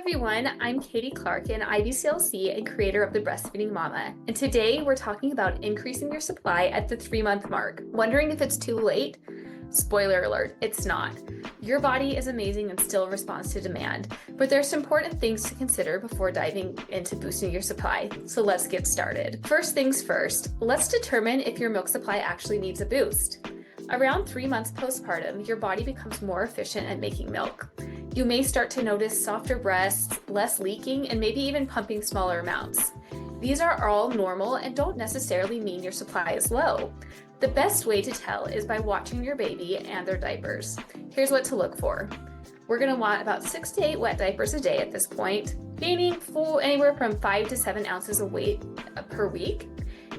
everyone, I'm Katie Clark, an IBCLC and creator of the Breastfeeding Mama, and today we're talking about increasing your supply at the 3-month mark. Wondering if it's too late? Spoiler alert, it's not. Your body is amazing and still responds to demand, but there's some important things to consider before diving into boosting your supply, so let's get started. First things first, let's determine if your milk supply actually needs a boost. Around 3 months postpartum, your body becomes more efficient at making milk. You may start to notice softer breasts, less leaking, and maybe even pumping smaller amounts. These are all normal and don't necessarily mean your supply is low. The best way to tell is by watching your baby and their diapers. Here's what to look for. We're going to want about 6 to 8 wet diapers a day at this point, gaining anywhere from 5 to 7 ounces of weight per week,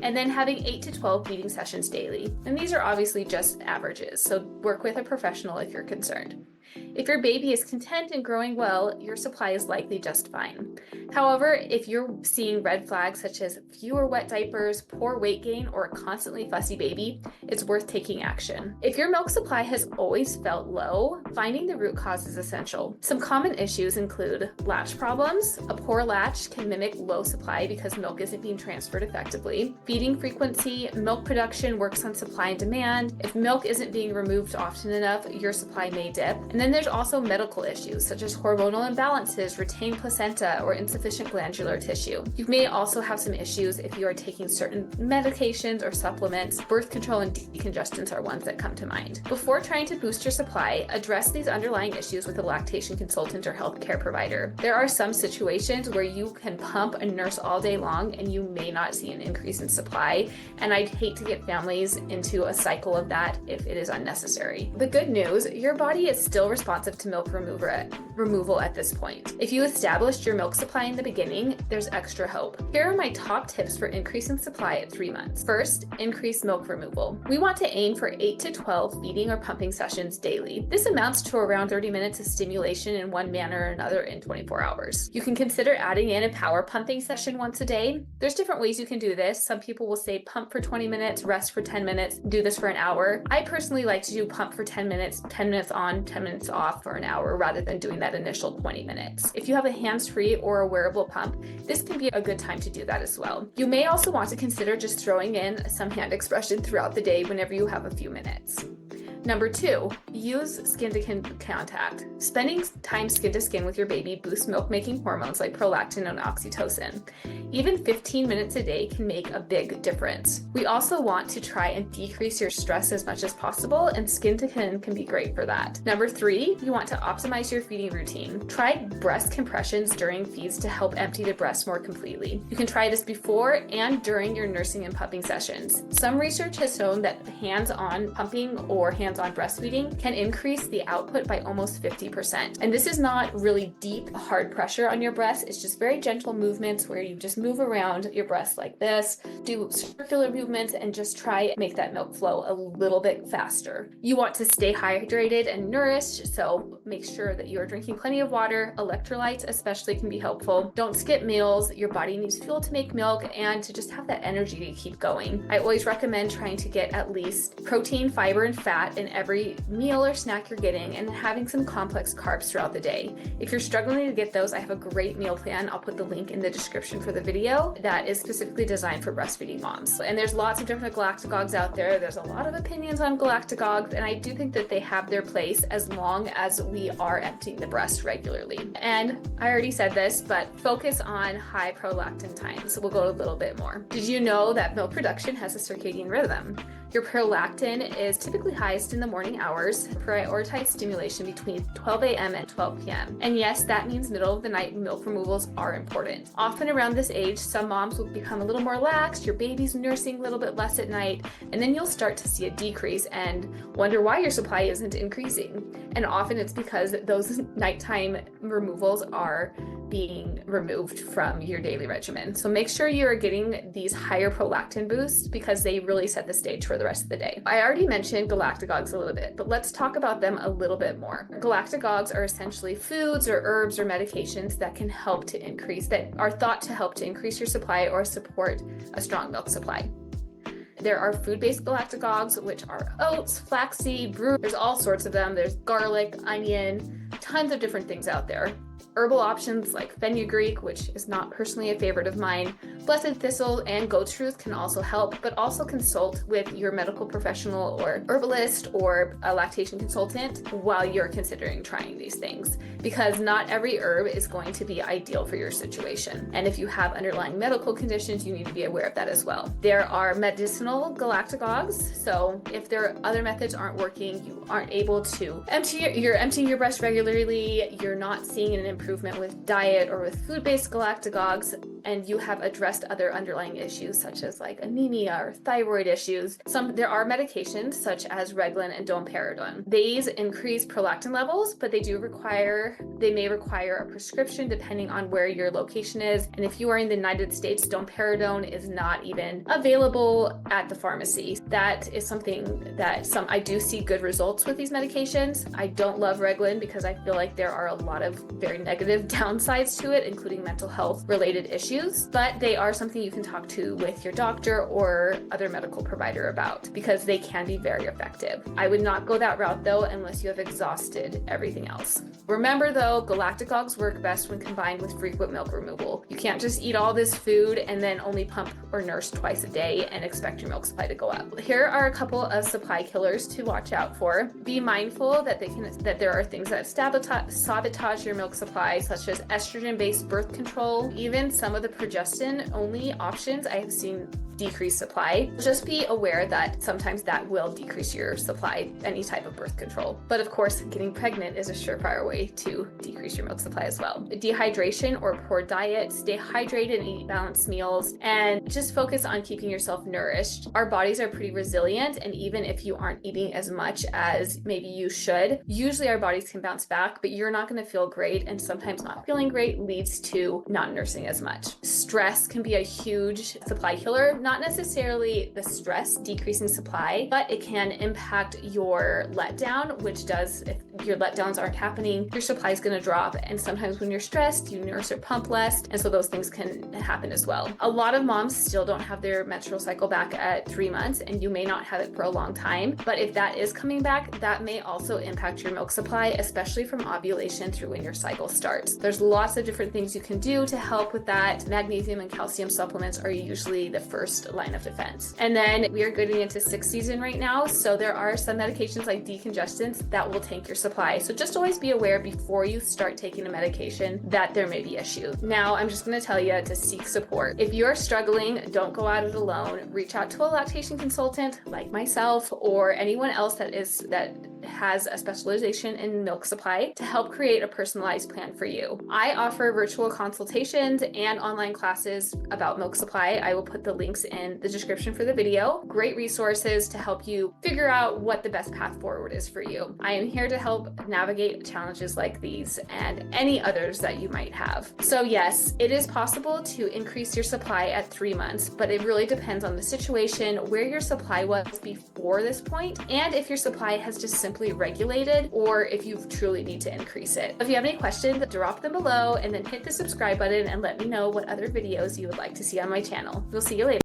and then having 8 to 12 feeding sessions daily. And these are obviously just averages, so work with a professional if you're concerned. If your baby is content and growing well, your supply is likely just fine. However, if you're seeing red flags such as fewer wet diapers, poor weight gain, or a constantly fussy baby, it's worth taking action. If your milk supply has always felt low, finding the root cause is essential. Some common issues include latch problems. A poor latch can mimic low supply because milk isn't being transferred effectively. Feeding frequency, milk production works on supply and demand. If milk isn't being removed often enough, your supply may dip. And then there's also medical issues such as hormonal imbalances, retained placenta, or insufficient glandular tissue. You may also have some issues if you are taking certain medications or supplements. Birth control and decongestants are ones that come to mind. Before trying to boost your supply, address these underlying issues with a lactation consultant or healthcare provider. There are some situations where you can pump and nurse all day long and you may not see an increase in supply, and I'd hate to get families into a cycle of that if it is unnecessary. The good news, your body is still responsive to milk removal at this point. If you established your milk supply in the beginning, there's extra hope. Here are my top tips for increasing supply at 3 months. First, increase milk removal. We want to aim for 8 to 12 feeding or pumping sessions daily. This amounts to around 30 minutes of stimulation in one manner or another in 24 hours. You can consider adding in a power pumping session once a day. There's different ways you can do this. Some people will say pump for 20 minutes, rest for 10 minutes, do this for an hour. I personally like to do pump for 10 minutes on, 10 minutes off for an hour rather than doing that initial 20 minutes. If you have a hands-free or a wearable pump, this can be a good time to do that as well. You may also want to consider just throwing in some hand expression throughout the day whenever you have a few minutes. Number 2, use skin-to-skin contact. Spending time skin-to-skin with your baby boosts milk-making hormones like prolactin and oxytocin. Even 15 minutes a day can make a big difference. We also want to try and decrease your stress as much as possible, and skin-to-skin can be great for that. Number 3, you want to optimize your feeding routine. Try breast compressions during feeds to help empty the breast more completely. You can try this before and during your nursing and pumping sessions. Some research has shown that hands-on pumping or hands-on breastfeeding can increase the output by almost 50%. And this is not really deep, hard pressure on your breast. It's just very gentle movements where you just move around your breast like this, do circular movements, and just try and make that milk flow a little bit faster. You want to stay hydrated and nourished, so make sure that you're drinking plenty of water. Electrolytes especially can be helpful. Don't skip meals. Your body needs fuel to make milk and to just have that energy to keep going. I always recommend trying to get at least protein, fiber, and fat in every meal or snack you're getting, and having some complex carbs throughout the day. If you're struggling to get those, I have a great meal plan. I'll put the link in the description for the video that is specifically designed for breastfeeding moms. And there's lots of different galactagogues out there. There's a lot of opinions on galactagogues, and I do think that they have their place as long as we are emptying the breast regularly. And I already said this, but focus on high prolactin times. So we'll go a little bit more. Did you know that milk production has a circadian rhythm? Your prolactin is typically highest in the morning hours. Prioritize stimulation between 12 a.m. and 12 p.m. And yes, that means middle of the night milk removals are important. Often around this age, some moms will become a little more lax, your baby's nursing a little bit less at night, and then you'll start to see a decrease and wonder why your supply isn't increasing. And often it's because those nighttime removals are being removed from your daily regimen. So make sure you're getting these higher prolactin boosts because they really set the stage for the rest of the day. I already mentioned galactagogues a little bit, but let's talk about them a little bit more. Galactagogues are essentially foods or herbs or medications that can help to increase, that are thought to help to increase your supply or support a strong milk supply. There are food-based galactagogues, which are oats, flaxseed, there's all sorts of them. There's garlic, onion, tons of different things out there. Herbal options like fenugreek, which is not personally a favorite of mine, blessed thistle, and goat's truth can also help, but also consult with your medical professional or herbalist or a lactation consultant while you're considering trying these things, because not every herb is going to be ideal for your situation. And if you have underlying medical conditions, you need to be aware of that as well. There are medicinal galactagogues. So if their other methods aren't working, you aren't able to you're emptying your breast regularly, you're not seeing an improvement with diet or with food-based galactagogues, and you have addressed other underlying issues such as like anemia or thyroid issues. There are medications such as Reglan and domperidone. These increase prolactin levels, but they may require a prescription depending on where your location is. And if you are in the United States, domperidone is not even available at the pharmacy. That is something that I do see good results with these medications. I don't love Reglan because I feel like there are a lot of very negative downsides to it, including mental health related issues, but they are something you can talk to with your doctor or other medical provider about because they can be very effective. I would not go that route though unless you have exhausted everything else. Remember though, galactagogues work best when combined with frequent milk removal. You can't just eat all this food and then only pump or nurse twice a day and expect your milk supply to go up. Here are a couple of supply killers to watch out for. Be mindful that there are things that sabotage your milk supply, such as estrogen-based birth control. Even some of the progestin-only options I have seen decrease supply. Just be aware that sometimes that will decrease your supply, any type of birth control. But of course, getting pregnant is a surefire way to decrease your milk supply as well. Dehydration or poor diet, stay hydrated and eat balanced meals, and just focus on keeping yourself nourished. Our bodies are pretty resilient, and even if you aren't eating as much as maybe you should, usually our bodies can bounce back, but you're not going to feel great, and sometimes not feeling great leads to not nursing as much. Stress can be a huge supply killer. Not necessarily the stress decreasing supply, but it can impact your letdown, which does, if your letdowns aren't happening, your supply is going to drop. And sometimes when you're stressed, you nurse or pump less. And so those things can happen as well. A lot of moms still don't have their menstrual cycle back at 3 months, and you may not have it for a long time. But if that is coming back, that may also impact your milk supply, especially from ovulation through when your cycle starts. There's lots of different things you can do to help with that. Magnesium and calcium supplements are usually the first line of defense. And then we are getting into 6th season right now, so there are some medications like decongestants that will tank your supply. So just always be aware before you start taking a medication that there may be issues. Now, I'm just going to tell you to seek support. If you're struggling, don't go at it alone. Reach out to a lactation consultant like myself or anyone else that has a specialization in milk supply to help create a personalized plan for you. I offer virtual consultations and online classes about milk supply. I will put the links in the description for the video. Great resources to help you figure out what the best path forward is for you. I am here to help navigate challenges like these and any others that you might have. So yes, it is possible to increase your supply at 3 months, but it really depends on the situation, where your supply was before this point, and if your supply has just simply regulated or if you truly need to increase it. If you have any questions, drop them below and then hit the subscribe button and let me know what other videos you would like to see on my channel. We'll see you later.